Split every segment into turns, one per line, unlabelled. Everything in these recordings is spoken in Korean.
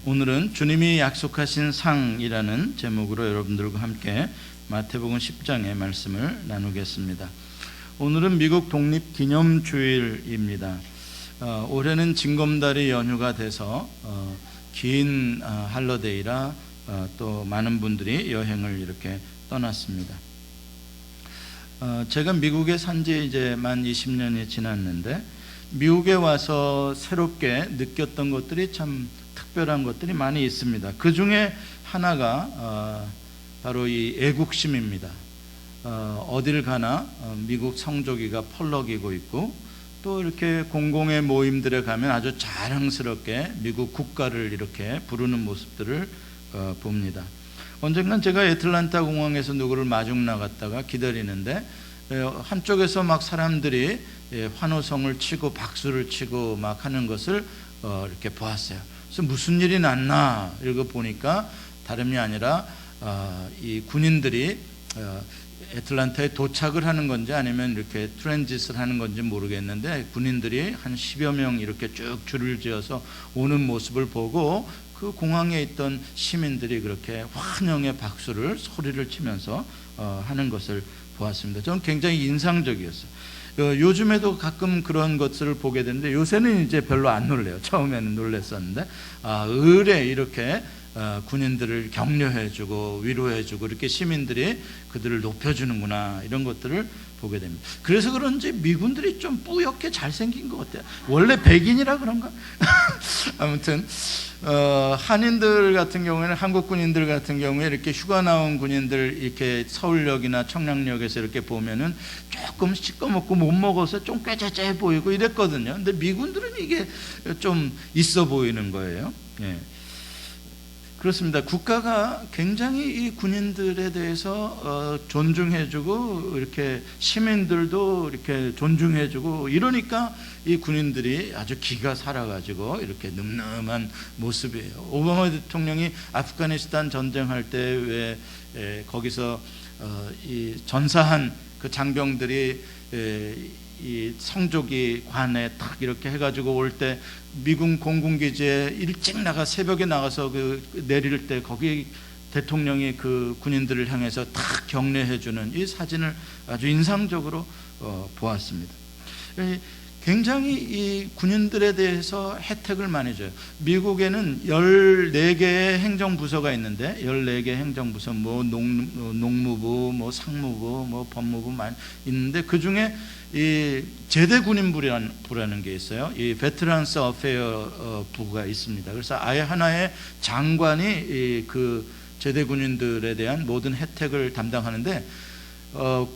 오늘은 주님이 약속하신 상이라는 제목으로 여러분들과 함께 마태복음 10장의 말씀을 나누겠습니다. 오늘은 미국 독립기념주일입니다. 올해는 징검다리 연휴가 돼서 긴 할러데이라 또 많은 분들이 여행을 이렇게 떠났습니다. 제가 미국에 산지 이제 만 20년이 지났는데 미국에 와서 새롭게 느꼈던 것들이 참 특별한 것들이 많이 있습니다. 그 중에 하나가 바로 이 애국심입니다. 어딜 가나 미국 성조기가 펄럭이고 있고 또 이렇게 공공의 모임들에 가면 아주 자랑스럽게 미국 국가를 이렇게 부르는 모습들을 봅니다. 언젠간 제가 애틀란타 공항에서 누구를 마중 나갔다가 기다리는데 한쪽에서 막 사람들이 환호성을 치고 박수를 치고 막 하는 것을 이렇게 보았어요. 그래서 무슨 일이 났나 이거 보니까 다름이 아니라 이 군인들이 애틀란타에 도착을 하는 건지 아니면 이렇게 트랜짓을 하는 건지 모르겠는데 군인들이 한 10여 명 이렇게 쭉 줄을 지어서 오는 모습을 보고 그 공항에 있던 시민들이 그렇게 환영의 박수를 소리를 치면서 하는 것을 보았습니다. 저는 굉장히 인상적이었어요. 요즘에도 가끔 그런 것을 보게 되는데 요새는 이제 별로 안 놀래요. 처음에는 놀랬었는데 을에 이렇게 군인들을 격려해주고 위로해주고 이렇게 시민들이 그들을 높여주는구나 이런 것들을 보게 됩니다. 그래서 그런지 미군들이 좀 뿌옇게 잘생긴 것 같아요. 원래 백인이라 그런가? 아무튼 한인들 같은 경우에는 한국 군인들 같은 경우에 이렇게 휴가 나온 군인들 이렇게 서울역이나 청량역에서 이렇게 보면은 조금 시꺼멓고 못 먹어서 좀 꾀죄죄해 보이고 이랬거든요. 근데 미군들은 이게 좀 있어 보이는 거예요. 예. 그렇습니다. 국가가 굉장히 이 군인들에 대해서 존중해주고 이렇게 시민들도 이렇게 존중해주고 이러니까 이 군인들이 아주 기가 살아가지고 이렇게 늠름한 모습이에요. 오바마 대통령이 아프가니스탄 전쟁할 때 왜 거기서 이 전사한 그 장병들이 이 성조기 관에 탁 이렇게 해가지고 올 때 미군 공군기지에 일찍 새벽에 나가서 그 내릴 때 거기 대통령이 그 군인들을 향해서 탁 격려해주는 이 사진을 아주 인상적으로 보았습니다. 굉장히 이 군인들에 대해서 혜택을 많이 줘요. 미국에는 14개의 행정부서가 있는데 14개 행정부서 뭐 농무부, 뭐 상무부, 뭐 법무부 많이 있는데 그 중에 이 제대군인부라는 게 있어요. 이 베테랑스 어페어 부가 있습니다. 그래서 아예 하나의 장관이 그 제대군인들에 대한 모든 혜택을 담당하는데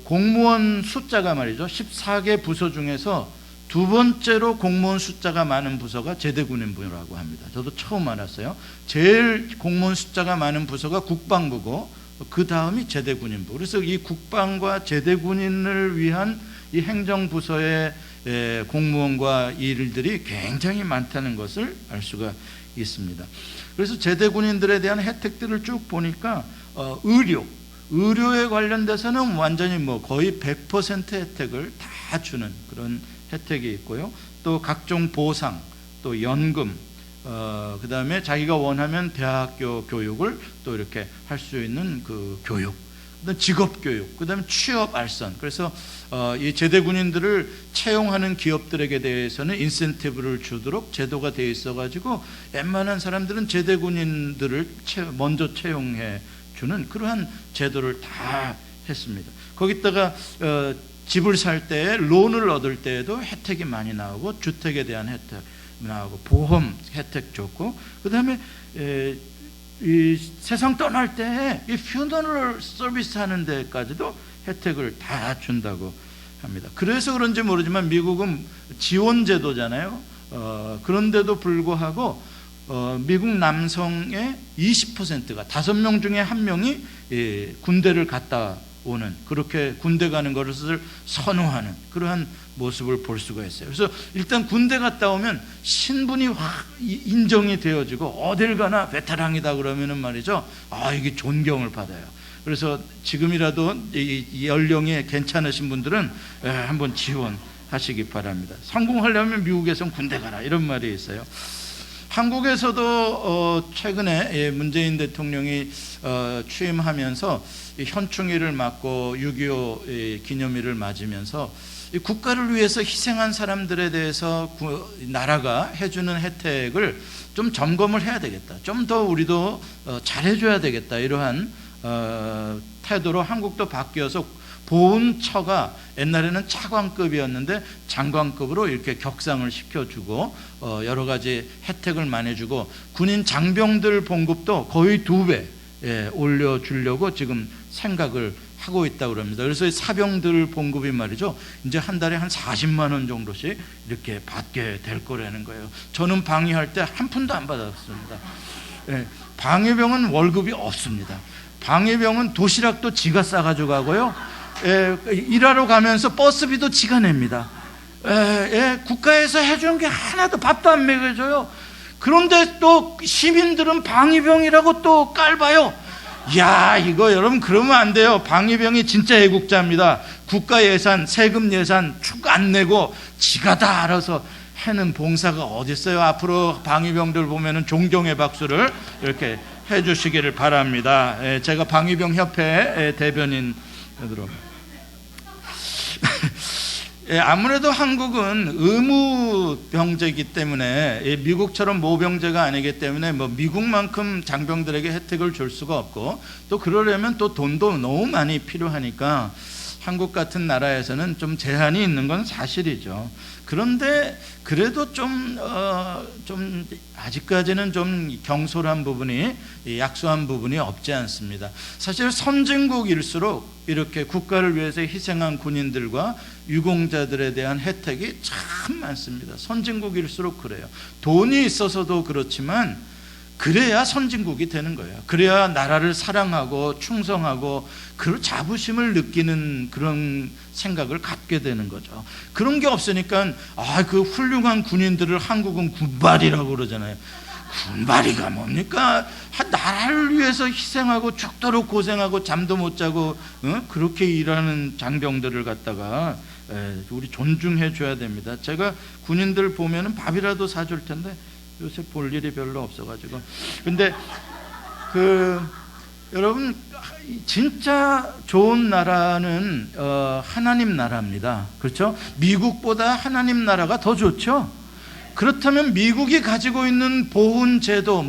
공무원 숫자가 말이죠. 14개 부서 중에서 두 번째로 공무원 숫자가 많은 부서가 제대군인부라고 합니다. 저도 처음 알았어요. 제일 공무원 숫자가 많은 부서가 국방부고 그 다음이 제대군인부. 그래서 이 국방과 제대군인을 위한 이 행정부서의 공무원과 일들이 굉장히 많다는 것을 알 수가 있습니다. 그래서 제대군인들에 대한 혜택들을 쭉 보니까 의료에 관련돼서는 완전히 뭐 거의 100% 혜택을 다 주는 그런 혜택이 있고요. 또 각종 보상, 또 연금, 그 다음에 자기가 원하면 대학교 교육을 또 이렇게 할 수 있는 그 교육, 그다음 직업교육, 그 다음에 취업 알선. 그래서 이 제대군인들을 채용하는 기업들에게 대해서는 인센티브를 주도록 제도가 되어 있어가지고 웬만한 사람들은 제대군인들을 먼저 채용해 주는 그러한 제도를 다 했습니다. 거기다가 집을 살 때 론을 얻을 때에도 혜택이 많이 나오고 주택에 대한 혜택 나오고 보험 혜택 좋고 그 다음에 이 세상 떠날 때 이 퓨너럴 서비스 하는 데까지도 혜택을 다 준다고 합니다. 그래서 그런지 모르지만 미국은 지원 제도잖아요. 그런데도 불구하고 미국 남성의 20%가 5명 중에 1명이 군대를 갔다 오는, 그렇게 군대 가는 것을 선호하는 그러한 모습을 볼 수가 있어요. 그래서 일단 군대 갔다 오면 신분이 확 인정이 되어지고 어딜 가나 베테랑이다 그러면은 말이죠, 이게 존경을 받아요. 그래서 지금이라도 이 연령이 괜찮으신 분들은 한번 지원하시기 바랍니다. 성공하려면 미국에선 군대 가라 이런 말이 있어요. 한국에서도 최근에 문재인 대통령이 취임하면서 현충일을 맞고 6.25 기념일을 맞으면서 국가를 위해서 희생한 사람들에 대해서 나라가 해주는 혜택을 좀 점검을 해야 되겠다, 좀 더 우리도 잘해줘야 되겠다, 이러한 태도로 한국도 바뀌어서 보훈처가 옛날에는 차관급이었는데 장관급으로 이렇게 격상을 시켜주고 여러 가지 혜택을 많이 주고, 군인 장병들 봉급도 거의 2배 올려주려고 지금 생각을 하고 있다고 합니다. 그래서 사병들 봉급이 말이죠, 이제 한 달에 한 40만 원 정도씩 이렇게 받게 될 거라는 거예요. 저는 방위할 때 한 푼도 안 받았습니다. 방위병은 월급이 없습니다. 방위병은 도시락도 지가 싸가지고 가고요, 일하러 가면서 버스비도 지가 냅니다. 국가에서 해주는 게 하나도, 밥도 안 먹여줘요. 그런데 또 시민들은 방위병이라고 또 깔봐요. 야, 이거 여러분 그러면 안 돼요. 방위병이 진짜 애국자입니다. 국가 예산, 세금 예산 축 안 내고 지가 다 알아서 해는 봉사가 어디 있어요. 앞으로 방위병들 보면은 존경의 박수를 이렇게 해주시기를 바랍니다. 제가 방위병 협회 대변인으로. 아무래도 한국은 의무병제이기 때문에 미국처럼 모병제가 아니기 때문에 미국만큼 장병들에게 혜택을 줄 수가 없고, 또 그러려면 또 돈도 너무 많이 필요하니까 한국 같은 나라에서는 좀 제한이 있는 건 사실이죠. 그런데 그래도 좀 아직까지는 좀 경솔한 부분이, 약소한 부분이 없지 않습니다. 사실 선진국일수록 이렇게 국가를 위해서 희생한 군인들과 유공자들에 대한 혜택이 참 많습니다. 선진국일수록 그래요. 돈이 있어서도 그렇지만 그래야 선진국이 되는 거예요. 그래야 나라를 사랑하고 충성하고 그 자부심을 느끼는 그런 생각을 갖게 되는 거죠. 그런 게 없으니까 그 훌륭한 군인들을 한국은 군발이라고 그러잖아요. 군발이가 뭡니까? 나라를 위해서 희생하고 죽도록 고생하고 잠도 못 자고 그렇게 일하는 장병들을 갖다가 우리 존중해 줘야 됩니다. 제가 군인들 보면은 밥이라도 사줄 텐데 요새 볼 일이 별로 없어가지고. 근데 여러분 진짜 좋은 나라는 하나님 나라입니다. 그렇죠? 미국보다 하나님 나라가 더 좋죠. 그렇다면 미국이 가지고 있는 보훈 제도,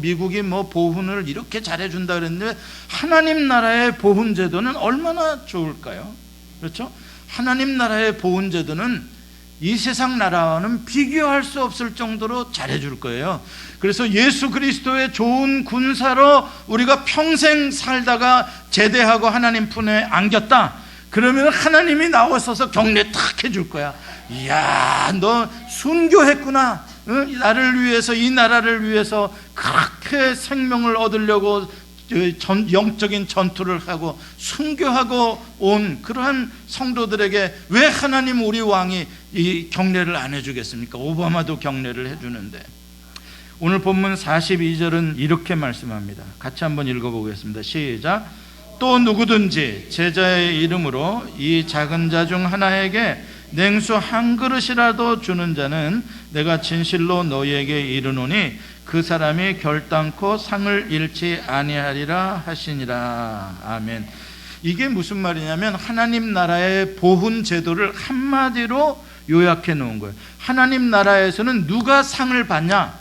미국이 보훈을 이렇게 잘해준다 그랬는데 하나님 나라의 보훈 제도는 얼마나 좋을까요? 그렇죠? 하나님 나라의 보훈 제도는 이 세상 나라와는 비교할 수 없을 정도로 잘해줄 거예요. 그래서 예수 그리스도의 좋은 군사로 우리가 평생 살다가 제대하고 하나님 품에 안겼다, 그러면 하나님이 나와서서 격려 탁 해줄 거야. 이야, 너 순교했구나. 나를 위해서, 이 나라를 위해서 그렇게 생명을 얻으려고 영적인 전투를 하고 순교하고 온 그러한 성도들에게 왜 하나님 우리 왕이 이 격려를 안 해주겠습니까? 오바마도 격려를 해주는데. 오늘 본문 42절은 이렇게 말씀합니다. 같이 한번 읽어보겠습니다. 시작. 또 누구든지 제자의 이름으로 이 작은 자 중 하나에게 냉수 한 그릇이라도 주는 자는 내가 진실로 너희에게 이르노니 그 사람이 결단코 상을 잃지 아니하리라 하시니라. 아멘. 이게 무슨 말이냐면 하나님 나라의 보훈 제도를 한마디로 요약해 놓은 거예요. 하나님 나라에서는 누가 상을 받냐?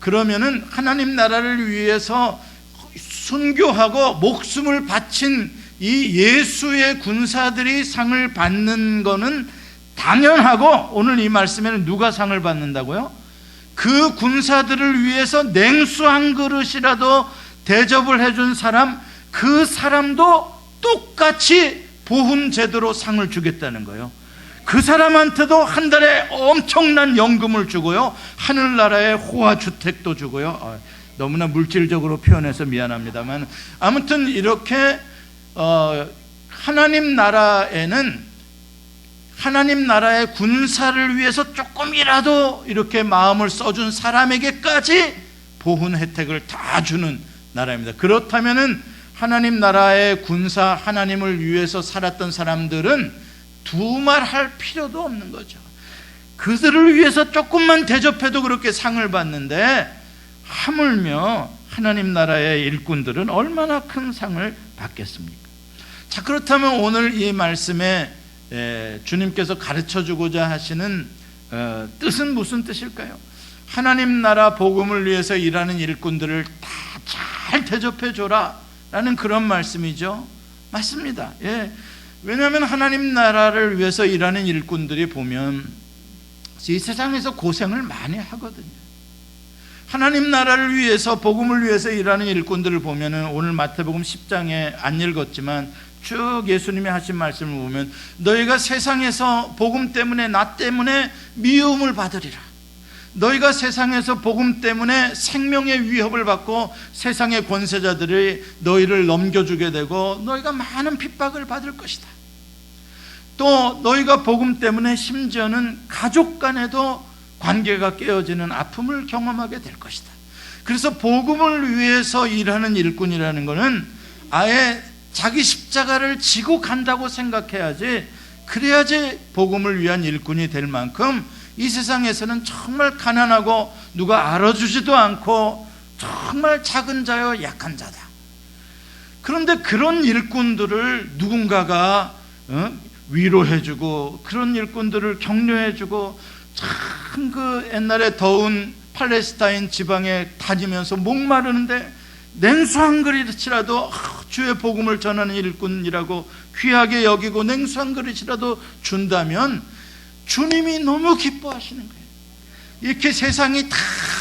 그러면은 하나님 나라를 위해서 순교하고 목숨을 바친 이 예수의 군사들이 상을 받는 거는 당연하고, 오늘 이 말씀에는 누가 상을 받는다고요? 그 군사들을 위해서 냉수 한 그릇이라도 대접을 해준 사람, 그 사람도 똑같이 보훈 제도로 상을 주겠다는 거예요. 그 사람한테도 한 달에 엄청난 연금을 주고요, 하늘나라의 호화주택도 주고요. 너무나 물질적으로 표현해서 미안합니다만, 아무튼 이렇게 하나님 나라에는 하나님 나라의 군사를 위해서 조금이라도 이렇게 마음을 써준 사람에게까지 보훈 혜택을 다 주는 나라입니다. 그렇다면은 하나님 나라의 군사, 하나님을 위해서 살았던 사람들은 두말할 필요도 없는 거죠. 그들을 위해서 조금만 대접해도 그렇게 상을 받는데, 하물며 하나님 나라의 일꾼들은 얼마나 큰 상을 받겠습니까? 자, 그렇다면 오늘 이 말씀에 주님께서 가르쳐주고자 하시는 뜻은 무슨 뜻일까요? 하나님 나라 복음을 위해서 일하는 일꾼들을 다 잘 대접해줘라 라는 그런 말씀이죠. 맞습니다. 왜냐하면 하나님 나라를 위해서 일하는 일꾼들이 보면 이 세상에서 고생을 많이 하거든요. 하나님 나라를 위해서, 복음을 위해서 일하는 일꾼들을 보면은, 오늘 마태복음 10장에 안 읽었지만 쭉 예수님이 하신 말씀을 보면, 너희가 세상에서 복음 때문에, 나 때문에 미움을 받으리라. 너희가 세상에서 복음 때문에 생명의 위협을 받고 세상의 권세자들이 너희를 넘겨주게 되고 너희가 많은 핍박을 받을 것이다. 또 너희가 복음 때문에 심지어는 가족 간에도 관계가 깨어지는 아픔을 경험하게 될 것이다. 그래서 복음을 위해서 일하는 일꾼이라는 것은 아예 자기 십자가를 지고 간다고 생각해야지, 그래야지 복음을 위한 일꾼이 될 만큼 이 세상에서는 정말 가난하고 누가 알아주지도 않고 정말 작은 자여 약한 자다. 그런데 그런 일꾼들을 누군가가 위로해주고, 그런 일꾼들을 격려해주고, 참 그 옛날에 더운 팔레스타인 지방에 다니면서 목마르는데 냉수 한 그릇이라도 주의 복음을 전하는 일꾼이라고 귀하게 여기고 냉수 한 그릇이라도 준다면 주님이 너무 기뻐하시는 거예요. 이렇게 세상이 다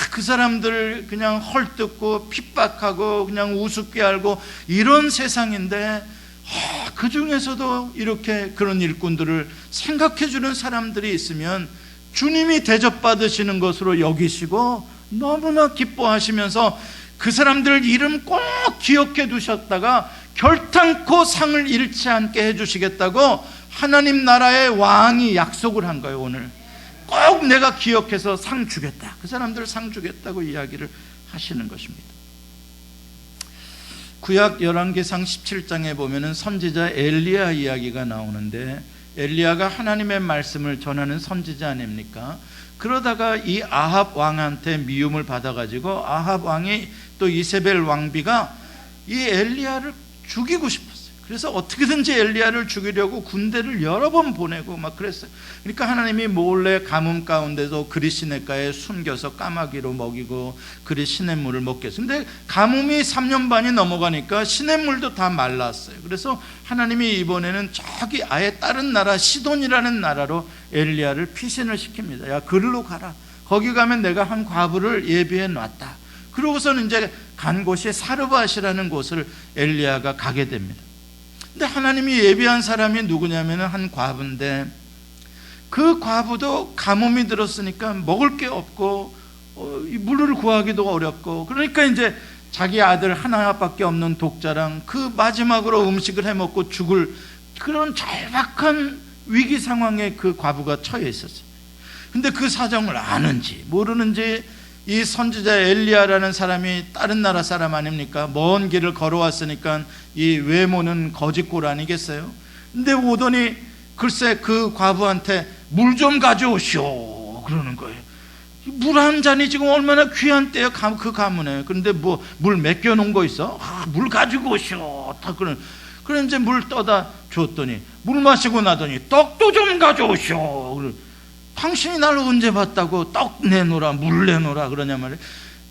그 사람들을 그냥 헐뜯고 핍박하고 그냥 우습게 알고 이런 세상인데, 그 중에서도 이렇게 그런 일꾼들을 생각해 주는 사람들이 있으면 주님이 대접받으시는 것으로 여기시고 너무나 기뻐하시면서 그 사람들 이름 꼭 기억해 두셨다가 결탄코 상을 잃지 않게 해주시겠다고 하나님 나라의 왕이 약속을 한 거예요. 오늘 꼭 내가 기억해서 상 주겠다, 그 사람들 상 주겠다고 이야기를 하시는 것입니다. 구약 열왕기상 17장에 보면은 선지자 엘리야 이야기가 나오는데, 엘리야가 하나님의 말씀을 전하는 선지자 아닙니까? 그러다가 이 아합 왕한테 미움을 받아가지고 아합 왕이, 또 이세벨 왕비가 이 엘리야를 죽이고 싶었어요. 그래서 어떻게든지 엘리야를 죽이려고 군대를 여러 번 보내고 막 그랬어요. 그러니까 하나님이 몰래 가뭄 가운데서 그리 시냇가에 숨겨서 까마귀로 먹이고 그리 시냇물을 먹게 했어요. 근데 가뭄이 3년 반이 넘어가니까 시냇물도 다 말랐어요. 그래서 하나님이 이번에는 저기 아예 다른 나라, 시돈이라는 나라로 엘리야를 피신을 시킵니다. 야, 그리로 가라. 거기 가면 내가 한 과부를 예비해 놨다. 그러고서는 이제 간 곳이 사르밧이라는 곳을 엘리야가 가게 됩니다. 근데 하나님이 예비한 사람이 누구냐면 한 과부인데, 그 과부도 가뭄이 들었으니까 먹을 게 없고 물을 구하기도 어렵고, 그러니까 이제 자기 아들 하나밖에 없는 독자랑 그 마지막으로 음식을 해먹고 죽을 그런 절박한 위기 상황에 그 과부가 처해 있었어요. 근데 그 사정을 아는지 모르는지 이 선지자 엘리야라는 사람이 다른 나라 사람 아닙니까? 먼 길을 걸어왔으니까 이 외모는 거짓골 아니겠어요? 근데 오더니 글쎄 그 과부한테 물 좀 가져오시오 그러는 거예요. 물 한 잔이 지금 얼마나 귀한 때요, 그 가문에. 그런데 뭐 물 맡겨 놓은 거 있어? 물 가지고 오시오. 다 그래 이제 물 떠다 줬더니 물 마시고 나더니 떡도 좀 가져오시오. 당신이 날 언제 봤다고 떡 내놓으라, 물 내놓으라 그러냐 말이에요.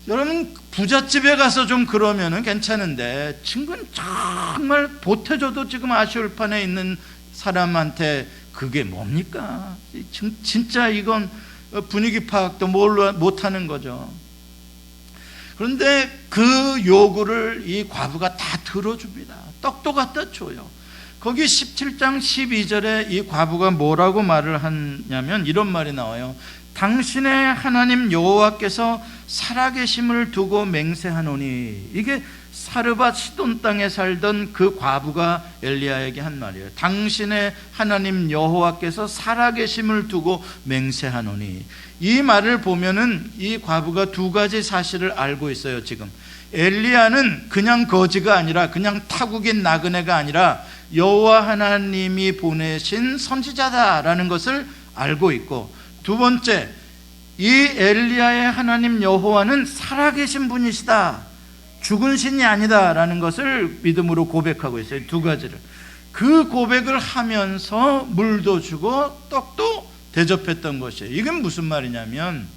여러분, 부잣집에 가서 좀 그러면은 괜찮은데, 친구는 정말 보태줘도 지금 아쉬울 판에 있는 사람한테 그게 뭡니까? 진짜 이건 분위기 파악도 못하는 거죠. 그런데 그 요구를 이 과부가 다 들어줍니다. 떡도 갖다 줘요. 거기 17장 12절에 이 과부가 뭐라고 말을 하냐면 이런 말이 나와요. 당신의 하나님 여호와께서 살아계심을 두고 맹세하노니. 이게 사르밧 시돈 땅에 살던 그 과부가 엘리야에게 한 말이에요. 당신의 하나님 여호와께서 살아계심을 두고 맹세하노니. 이 말을 보면은 이 과부가 두 가지 사실을 알고 있어요. 지금 엘리야는 그냥 거지가 아니라, 그냥 타국인 나그네가 아니라 여호와 하나님이 보내신 선지자다라는 것을 알고 있고, 두 번째, 이 엘리야의 하나님 여호와는 살아계신 분이시다, 죽은 신이 아니다라는 것을 믿음으로 고백하고 있어요. 두 가지를. 그 고백을 하면서 물도 주고 떡도 대접했던 것이에요. 이건 무슨 말이냐면,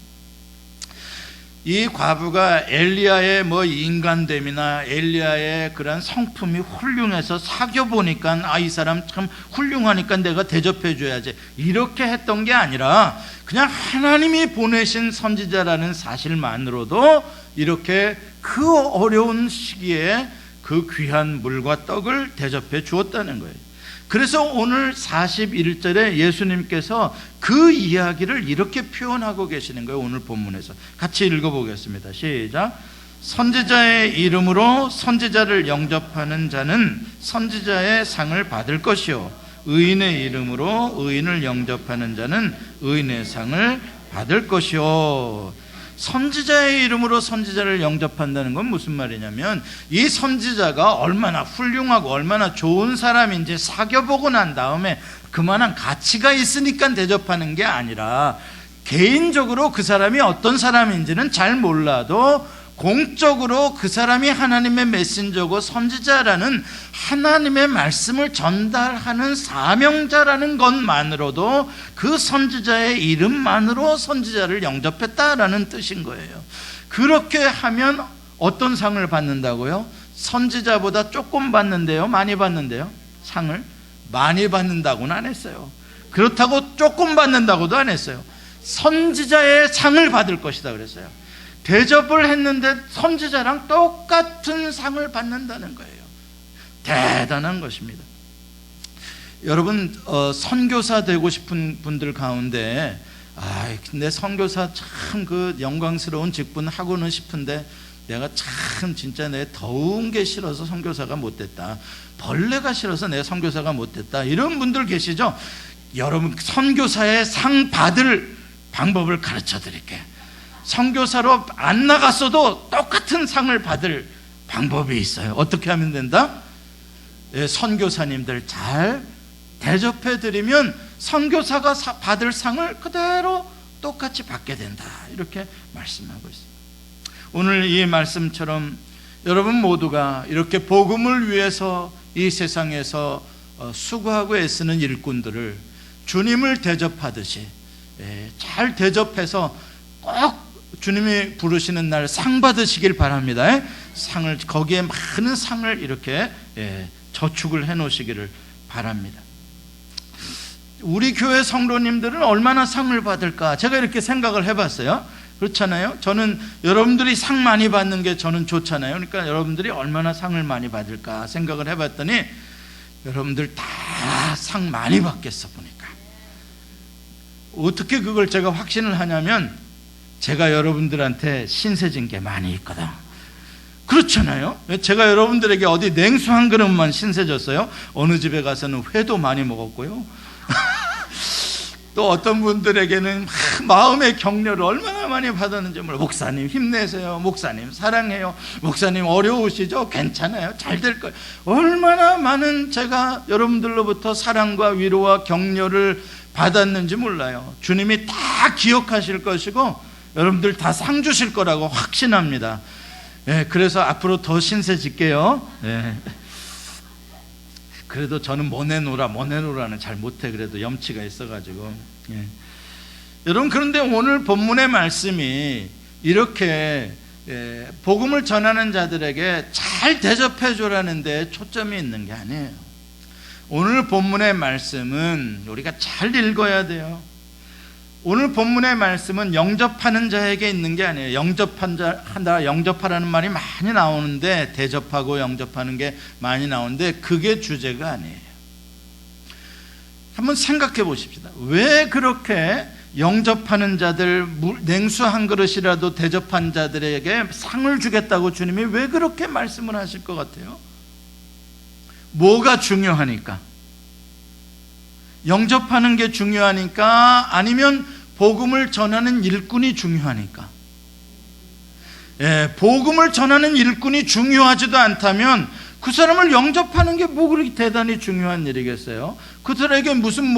이 과부가 엘리야의 인간됨이나 엘리야의 그런 성품이 훌륭해서 사귀어보니까 이 사람 참 훌륭하니까 내가 대접해줘야지, 이렇게 했던 게 아니라 그냥 하나님이 보내신 선지자라는 사실만으로도 이렇게 그 어려운 시기에 그 귀한 물과 떡을 대접해 주었다는 거예요. 그래서 오늘 41절에 예수님께서 그 이야기를 이렇게 표현하고 계시는 거예요. 오늘 본문에서 같이 읽어보겠습니다. 시작. 선지자의 이름으로 선지자를 영접하는 자는 선지자의 상을 받을 것이요, 의인의 이름으로 의인을 영접하는 자는 의인의 상을 받을 것이요. 선지자의 이름으로 선지자를 영접한다는 건 무슨 말이냐면, 이 선지자가 얼마나 훌륭하고 얼마나 좋은 사람인지 사귀어보고 난 다음에 그만한 가치가 있으니까 대접하는 게 아니라, 개인적으로 그 사람이 어떤 사람인지는 잘 몰라도 공적으로 그 사람이 하나님의 메신저고 선지자라는 하나님의 말씀을 전달하는 사명자라는 것만으로도 그 선지자의 이름만으로 선지자를 영접했다라는 뜻인 거예요. 그렇게 하면 어떤 상을 받는다고요? 선지자보다 조금 받는데요, 많이 받는데요? 상을 많이 받는다고는 안 했어요. 그렇다고 조금 받는다고도 안 했어요. 선지자의 상을 받을 것이다 그랬어요. 대접을 했는데 선지자랑 똑같은 상을 받는다는 거예요. 대단한 것입니다. 여러분, 선교사 되고 싶은 분들 가운데 근데 선교사 참 그 영광스러운 직분 하고는 싶은데 내가 참 진짜 내 더운 게 싫어서 선교사가 못됐다, 벌레가 싫어서 내가 선교사가 못됐다, 이런 분들 계시죠? 여러분, 선교사의 상 받을 방법을 가르쳐 드릴게요. 선교사로 안 나갔어도 똑같은 상을 받을 방법이 있어요. 어떻게 하면 된다? 선교사님들 잘 대접해드리면 선교사가 받을 상을 그대로 똑같이 받게 된다, 이렇게 말씀하고 있습니다. 오늘 이 말씀처럼 여러분 모두가 이렇게 복음을 위해서 이 세상에서 수고하고 애쓰는 일꾼들을 주님을 대접하듯이 잘 대접해서 꼭 주님이 부르시는 날 상 받으시길 바랍니다. 상을, 거기에 많은 상을 이렇게 저축을 해 놓으시기를 바랍니다. 우리 교회 성도님들은 얼마나 상을 받을까, 제가 이렇게 생각을 해봤어요. 그렇잖아요. 저는 여러분들이 상 많이 받는 게 저는 좋잖아요. 그러니까 여러분들이 얼마나 상을 많이 받을까 생각을 해봤더니, 여러분들 다 상 많이 받겠어 보니까. 어떻게 그걸 제가 확신을 하냐면, 제가 여러분들한테 신세진 게 많이 있거든. 그렇잖아요. 제가 여러분들에게 어디 냉수 한 그릇만 신세졌어요? 어느 집에 가서는 회도 많이 먹었고요. 또 어떤 분들에게는 마음의 격려를 얼마나 많이 받았는지 몰라요. 목사님 힘내세요, 목사님 사랑해요, 목사님 어려우시죠? 괜찮아요, 잘 될 거예요. 얼마나 많은 제가 여러분들로부터 사랑과 위로와 격려를 받았는지 몰라요. 주님이 다 기억하실 것이고 여러분들 다 상 주실 거라고 확신합니다. 그래서 앞으로 더 신세 질게요. 그래도 저는 뭐 내놓으라는 잘 못해. 그래도 염치가 있어가지고. 여러분, 그런데 오늘 본문의 말씀이 이렇게 복음을 전하는 자들에게 잘 대접해 주라는 데 초점이 있는 게 아니에요. 오늘 본문의 말씀은 우리가 잘 읽어야 돼요. 오늘 본문의 말씀은 영접하는 자에게 있는 게 아니에요. 영접하라는 말이 많이 나오는데, 대접하고 영접하는 게 많이 나오는데 그게 주제가 아니에요. 한번 생각해 보십시다. 왜 그렇게 영접하는 자들, 냉수 한 그릇이라도 대접한 자들에게 상을 주겠다고 주님이 왜 그렇게 말씀을 하실 것 같아요? 뭐가 중요하니까? 영접하는 게 중요하니까? 아니면 복음을 전하는 일꾼이 중요하니까? 복음을 전하는 일꾼이 중요하지도 않다면 그 사람을 영접하는 게 뭐 그렇게 대단히 중요한 일이겠어요? 그들에게 무슨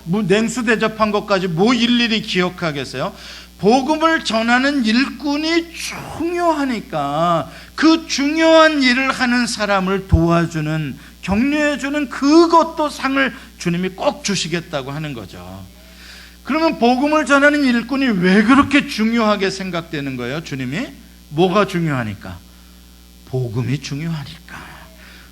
냉수 대접한 것까지 뭐 일일이 기억하겠어요? 복음을 전하는 일꾼이 중요하니까 그 중요한 일을 하는 사람을 도와주는, 격려해주는 그것도 상을 주님이 꼭 주시겠다고 하는 거죠. 그러면 복음을 전하는 일꾼이 왜 그렇게 중요하게 생각되는 거예요? 주님이 뭐가 중요하니까? 복음이 중요하니까.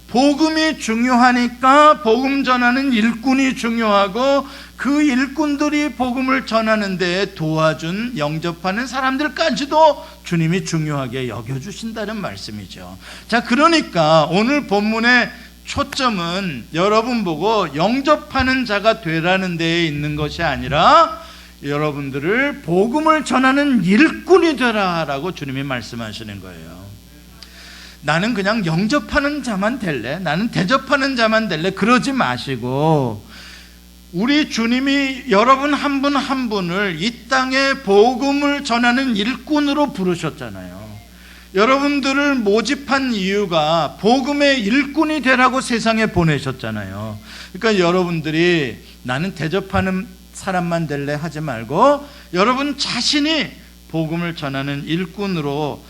복음이 중요하니까 복음 전하는 일꾼이 중요하고, 그 일꾼들이 복음을 전하는 데에 도와준, 영접하는 사람들까지도 주님이 중요하게 여겨주신다는 말씀이죠. 자, 그러니까 오늘 본문의 초점은 여러분 보고 영접하는 자가 되라는 데에 있는 것이 아니라 여러분들을 복음을 전하는 일꾼이 되라라고 주님이 말씀하시는 거예요. 나는 그냥 영접하는 자만 될래, 나는 대접하는 자만 될래, 그러지 마시고 우리 주님이 여러분 한 분 한 분을 이 땅에 복음을 전하는 일꾼으로 부르셨잖아요. 여러분들을 모집한 이유가 복음의 일꾼이 되라고 세상에 보내셨잖아요. 그러니까 여러분들이 나는 대접하는 사람만 될래 하지 말고 여러분 자신이 복음을 전하는 일꾼으로,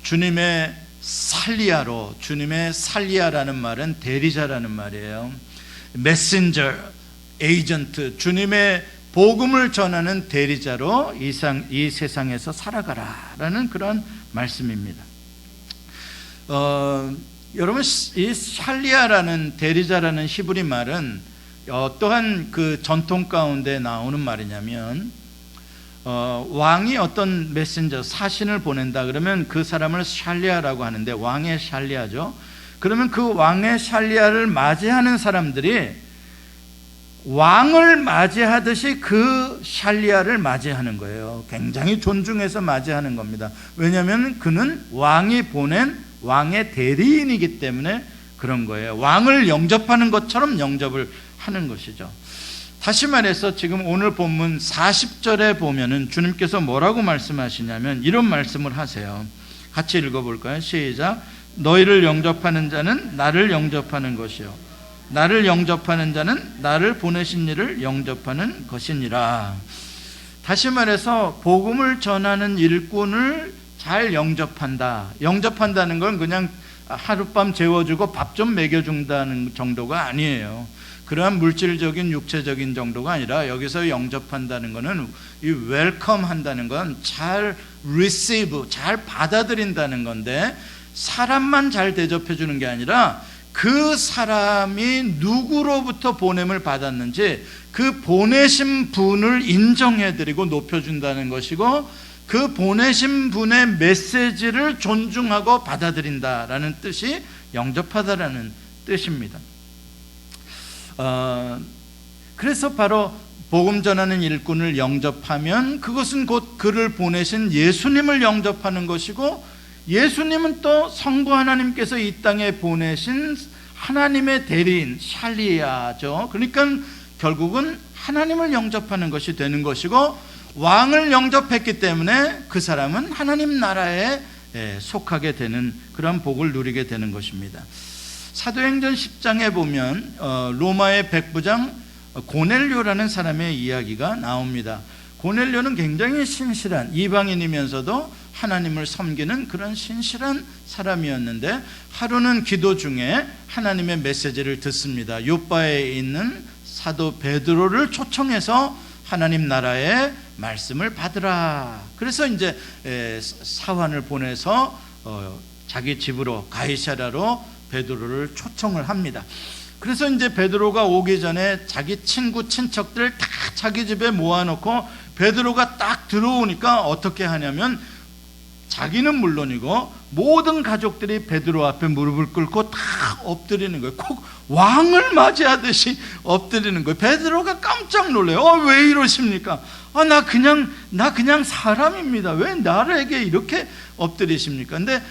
주님의 살리아로, 주님의 살리아라는 말은 대리자라는 말이에요. 메신저, 에이전트, 주님의 복음을 전하는 대리자로 이 세상에서 살아가라라는 그런 말씀입니다. 여러분, 이 샬리아라는 대리자라는 히브리 말은 어떠한 그 전통 가운데 나오는 말이냐면, 왕이 어떤 메신저, 사신을 보낸다 그러면 그 사람을 샬리아라고 하는데, 왕의 샬리아죠. 그러면 그 왕의 샬리아를 맞이하는 사람들이 왕을 맞이하듯이 그 샬리아를 맞이하는 거예요. 굉장히 존중해서 맞이하는 겁니다. 왜냐하면 그는 왕이 보낸 왕의 대리인이기 때문에 그런 거예요. 왕을 영접하는 것처럼 영접을 하는 것이죠. 다시 말해서 지금 오늘 본문 40절에 보면은 주님께서 뭐라고 말씀하시냐면 이런 말씀을 하세요. 같이 읽어볼까요? 시작. 너희를 영접하는 자는 나를 영접하는 것이요, 나를 영접하는 자는 나를 보내신 이를 영접하는 것이니라. 다시 말해서 복음을 전하는 일꾼을 잘 영접한다. 영접한다는 건 그냥 하룻밤 재워주고 밥 좀 먹여준다는 정도가 아니에요. 그러한 물질적인 육체적인 정도가 아니라 여기서 영접한다는 것은 이 웰컴 한다는 건 잘 receive, 잘 받아들인다는 건데, 사람만 잘 대접해 주는 게 아니라 그 사람이 누구로부터 보냄을 받았는지 그 보내신 분을 인정해드리고 높여준다는 것이고, 그 보내신 분의 메시지를 존중하고 받아들인다라는 뜻이 영접하다라는 뜻입니다. 그래서 바로 복음 전하는 일꾼을 영접하면 그것은 곧 그를 보내신 예수님을 영접하는 것이고, 예수님은 또 성부 하나님께서 이 땅에 보내신 하나님의 대리인 샬리아죠. 그러니까 결국은 하나님을 영접하는 것이 되는 것이고, 왕을 영접했기 때문에 그 사람은 하나님 나라에 속하게 되는 그런 복을 누리게 되는 것입니다. 사도행전 10장에 보면 로마의 백부장 고넬료라는 사람의 이야기가 나옵니다. 고넬료는 굉장히 신실한, 이방인이면서도 하나님을 섬기는 그런 신실한 사람이었는데, 하루는 기도 중에 하나님의 메시지를 듣습니다. 요바에 있는 사도 베드로를 초청해서 하나님 나라의 말씀을 받으라. 그래서 이제 사환을 보내서 자기 집으로, 가이사랴로 베드로를 초청을 합니다. 그래서 이제 베드로가 오기 전에 자기 친구 친척들 다 자기 집에 모아놓고 베드로가 딱 들어오니까 어떻게 하냐면, 자기는 물론이고 모든 가족들이 베드로 앞에 무릎을 꿇고 다 엎드리는 거예요. 꼭 왕을 맞이하듯이 엎드리는 거예요. 베드로가 깜짝 놀래요. 왜 이러십니까? 나 그냥 사람입니다. 왜 나에게 이렇게 엎드리십니까? 근데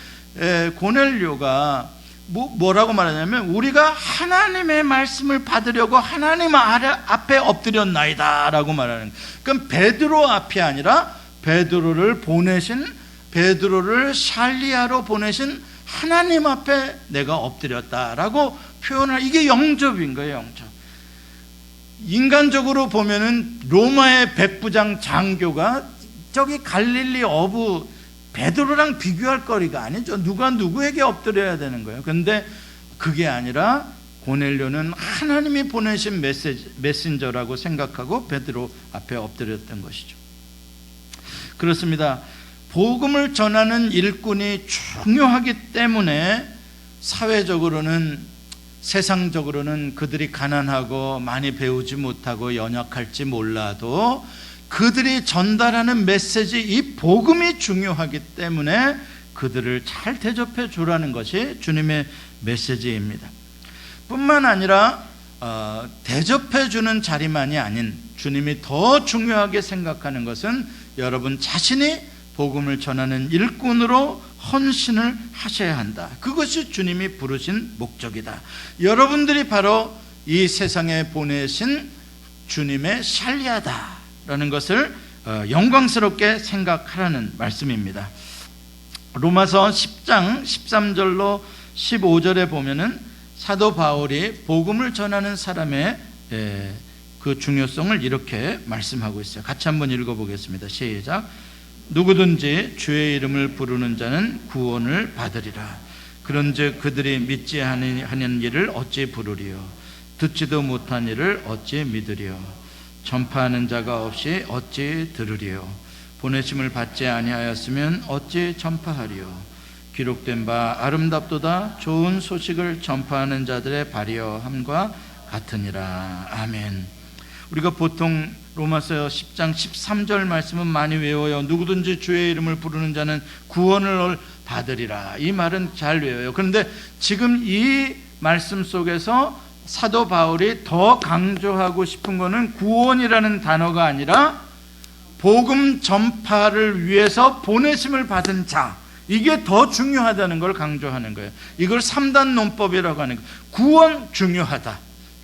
고넬료가 뭐라고 말하냐면, 우리가 하나님의 말씀을 받으려고 하나님 앞에 엎드렸나이다 라고 말하는 거예요. 그럼 베드로 앞이 아니라 베드로를 샬리아로 보내신 하나님 앞에 내가 엎드렸다라고 표현을, 이게 영접인 거예요. 영접. 인간적으로 보면은 로마의 백부장 장교가 저기 갈릴리 어부 베드로랑 비교할 거리가 아니죠. 누가 누구에게 엎드려야 되는 거예요. 그런데 그게 아니라 고넬료는 하나님이 보내신 메신저라고 생각하고 베드로 앞에 엎드렸던 것이죠. 그렇습니다. 복음을 전하는 일꾼이 중요하기 때문에 사회적으로는, 세상적으로는 그들이 가난하고 많이 배우지 못하고 연약할지 몰라도 그들이 전달하는 메시지, 이 복음이 중요하기 때문에 그들을 잘 대접해 주라는 것이 주님의 메시지입니다. 뿐만 아니라 대접해 주는 자리만이 아닌, 주님이 더 중요하게 생각하는 것은 여러분 자신이 복음을 전하는 일꾼으로 헌신을 하셔야 한다. 그것이 주님이 부르신 목적이다. 여러분들이 바로 이 세상에 보내신 주님의 샬리아다라는 것을 영광스럽게 생각하라는 말씀입니다. 로마서 10장 13절로 15절에 보면은 사도 바울이 복음을 전하는 사람의 그 중요성을 이렇게 말씀하고 있어요. 같이 한번 읽어보겠습니다. 시작. 누구든지 주의 이름을 부르는 자는 구원을 받으리라. 그런즉 그들이 믿지 하는 일을 어찌 부르리요? 듣지도 못한 일을 어찌 믿으리요? 전파하는 자가 없이 어찌 들으리요? 보내심을 받지 아니하였으면 어찌 전파하리요? 기록된 바 아름답도다 좋은 소식을 전파하는 자들의 발이여함과 같으니라. 아멘. 우리가 보통 로마서 10장 13절 말씀은 많이 외워요. 누구든지 주의 이름을 부르는 자는 구원을 받으리라. 이 말은 잘 외워요. 그런데 지금 이 말씀 속에서 사도 바울이 더 강조하고 싶은 것은 구원이라는 단어가 아니라 복음 전파를 위해서 보내심을 받은 자, 이게 더 중요하다는 걸 강조하는 거예요. 이걸 3단 논법이라고 하는 거예요. 구원 중요하다.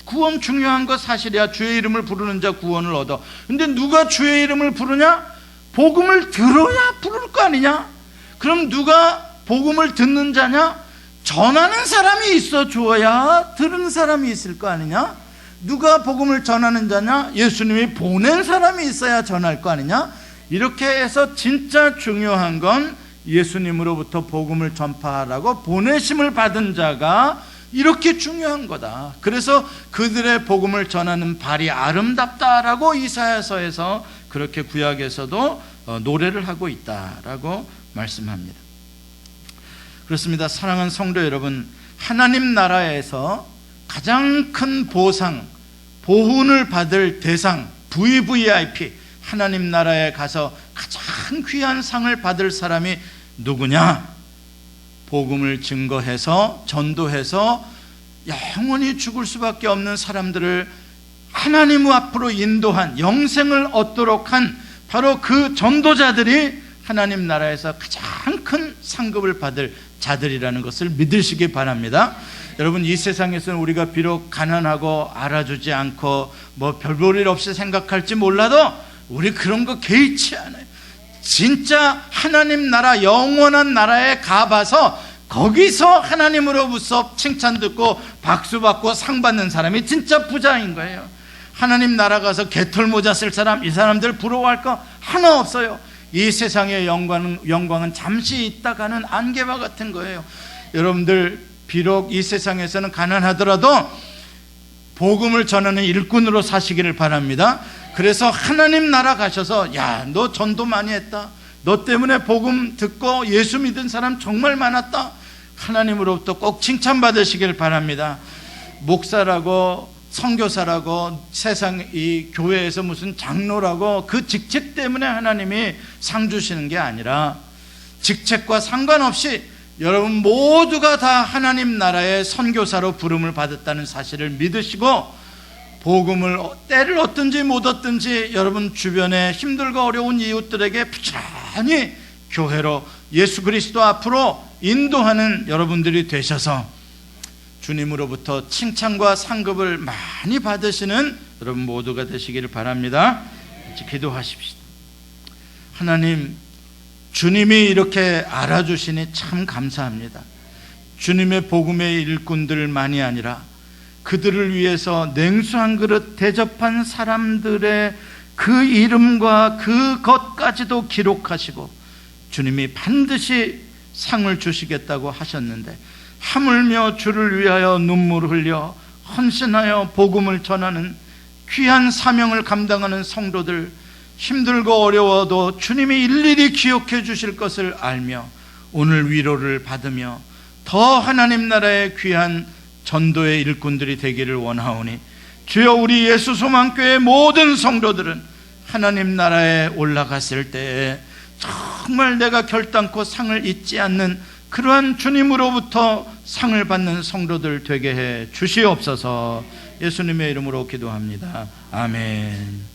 구원 중요한 거 사실이야. 주의 이름을 부르는 자 구원을 얻어. 근데 누가 주의 이름을 부르냐? 복음을 들어야 부를 거 아니냐? 그럼 누가 복음을 듣는 자냐? 전하는 사람이 있어 줘야 들은 사람이 있을 거 아니냐? 누가 복음을 전하는 자냐? 예수님이 보낸 사람이 있어야 전할 거 아니냐? 이렇게 해서 진짜 중요한 건 예수님으로부터 복음을 전파하라고 보내심을 받은 자가 이렇게 중요한 거다. 그래서 그들의 복음을 전하는 발이 아름답다라고 이사야서에서, 그렇게 구약에서도 노래를 하고 있다라고 말씀합니다. 그렇습니다. 사랑하는 성도 여러분, 하나님 나라에서 가장 큰 보상, 보훈을 받을 대상, VVIP, 하나님 나라에 가서 가장 귀한 상을 받을 사람이 누구냐? 복음을 증거해서 전도해서 영원히 죽을 수밖에 없는 사람들을 하나님 앞으로 인도한, 영생을 얻도록 한 바로 그 전도자들이 하나님 나라에서 가장 큰 상급을 받을 자들이라는 것을 믿으시기 바랍니다. 여러분, 이 세상에서는 우리가 비록 가난하고 알아주지 않고 뭐 별 볼 일 없이 생각할지 몰라도 우리 그런 거 개의치 않아요. 진짜 하나님 나라, 영원한 나라에 가봐서 거기서 하나님으로부터 칭찬 듣고 박수 받고 상 받는 사람이 진짜 부자인 거예요. 하나님 나라 가서 개털 모자 쓸 사람, 이 사람들 부러워할 거 하나 없어요. 이 세상의 영광은 잠시 있다가는 안개와 같은 거예요. 여러분들, 비록 이 세상에서는 가난하더라도 복음을 전하는 일꾼으로 사시기를 바랍니다. 그래서 하나님 나라 가셔서, 야, 너 전도 많이 했다, 너 때문에 복음 듣고 예수 믿은 사람 정말 많았다, 하나님으로부터 꼭 칭찬받으시길 바랍니다. 목사라고 선교사라고 세상 이 교회에서 무슨 장로라고 그 직책 때문에 하나님이 상 주시는 게 아니라, 직책과 상관없이 여러분 모두가 다 하나님 나라의 선교사로 부름을 받았다는 사실을 믿으시고, 복음을 때를 얻든지 못 얻든지 여러분 주변에 힘들고 어려운 이웃들에게 부지런히 교회로 예수 그리스도 앞으로 인도하는 여러분들이 되셔서 주님으로부터 칭찬과 상급을 많이 받으시는 여러분 모두가 되시기를 바랍니다. 같이 기도하십시다. 하나님, 주님이 이렇게 알아주시니 참 감사합니다. 주님의 복음의 일꾼들만이 아니라 그들을 위해서 냉수 한 그릇 대접한 사람들의 그 이름과 그것까지도 기록하시고 주님이 반드시 상을 주시겠다고 하셨는데, 하물며 주를 위하여 눈물을 흘려 헌신하여 복음을 전하는 귀한 사명을 감당하는 성도들, 힘들고 어려워도 주님이 일일이 기억해 주실 것을 알며 오늘 위로를 받으며 더 하나님 나라의 귀한 전도의 일꾼들이 되기를 원하오니, 주여 우리 예수소망교회 모든 성도들은 하나님 나라에 올라갔을 때에 정말 내가 결단코 상을 잊지 않는 그러한 주님으로부터 상을 받는 성도들 되게 해 주시옵소서. 예수님의 이름으로 기도합니다. 아멘.